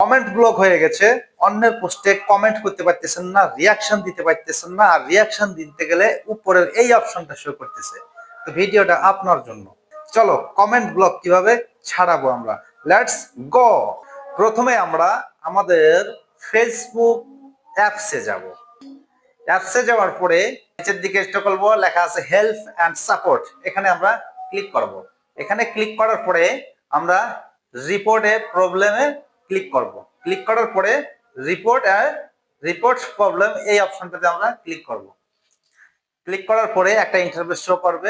Comment block হয়ে গেছে, অন্যের পোস্টে কমেন্ট করতে পারতেছেন না, রিয়াকশন দিতে পারতেছেন না, আর রিয়াকশন দিতে গেলে উপরের এই অপশনটা শো করতেছে। তো ভিডিওটা আপনার জন্য। চলো কমেন্ট ব্লক কিভাবে ছাড়াবো আমরা, লেটস গো। প্রথমে আমরা আমাদের ফেসবুক অ্যাপসে যাব। অ্যাপসে যাওয়ার পরে নিচের দিকে স্ক্রল করব, লেখা আছে হেল্প এন্ড সাপোর্ট, এখানে আমরা ক্লিক করব। এখানে ক্লিক করার পরে আমরা রিপোর্টে প্রবলেমে ক্লিক করব। ক্লিক করার পরে রিপোর্ট প্রবলেম এই অপশনটাতে আমরা ক্লিক করব। ক্লিক করার পরে একটা ইন্টারফেস শো করবে,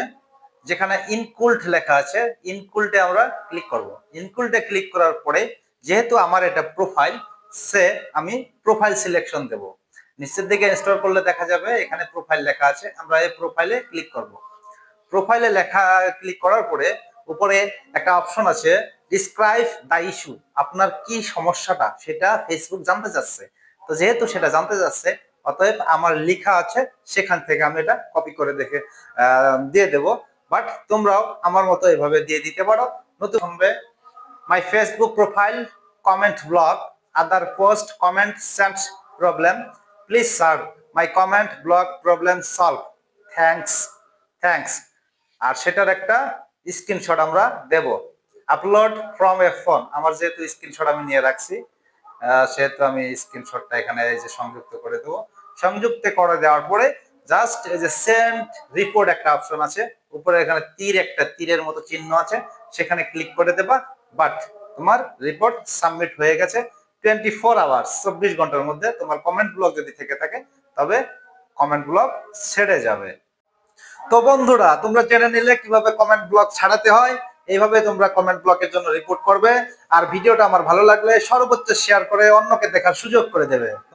যেখানে ইনকুল্ট লেখা আছে, ইনকুল্টে আমরা ক্লিক করব। ইনকুল্টে ক্লিক করার পরে যেহেতু আমার এটা প্রোফাইল, আমি প্রোফাইল সিলেকশন দেব। নিচের দিকে ইনস্টল করলে দেখা যাবে এখানে প্রোফাইল লেখা আছে, আমরা এই প্রোফাইলে ক্লিক করব। প্রোফাইলে লেখা ক্লিক করার পরে উপরে একটা অপশন আছে ডিসক্রাইব দ্য ইস্যু, আপনার কি সমস্যাটা সেটা ফেসবুক জানতে চাচ্ছে। তো যেহেতু সেটা জানতে চাচ্ছে, অতএব আমার লেখা আছে সেখান থেকে আমি এটা কপি করে দেখে দিয়ে দেব। বাট তোমরাও আমার মতো এভাবে দিয়ে দিতে পারো। নতুন হবে my Facebook profile comment block, other post comment sent problem, please serve my comment block problem solve, thanks. আর সেটার একটা স্ক্রিনশট আমরা দেব। আপলোড ফ্রম এ ফোন, আমার যেহেতু স্ক্রিনশট আমি নিয়ে রাখছি, সেহেতু আমি স্ক্রিনশটটা এখানে এই যে সংযুক্ত করে দেবো। সংযুক্ত করে দেওয়ার পরে জাস্ট এই যে সেন্ড রিপোর্ট একটা অপশন আছে, উপরে এখানে তীরের মতো চিহ্ন আছে, সেখানে ক্লিক করে দেবা। বাট তোমার রিপোর্ট সাবমিট হয়ে গেছে। 24 আওয়ার্স, 24 ঘন্টার মধ্যে তোমার কমেন্ট ব্লক যদি থেকে থাকে তবে কমেন্ট ব্লক ছেড়ে যাবে। তো বন্ধুরা, তোমরা জেনে নিলে কিভাবে কমেন্ট ব্লক ছাড়াতে হয়। এইভাবে তোমরা কমেন্ট ব্লকের জন্য রিপোর্ট করবে। আর ভিডিওটা আমার ভালো লাগলে সর্বোচ্চ শেয়ার করে অন্যকে দেখার সুযোগ করে দেবে।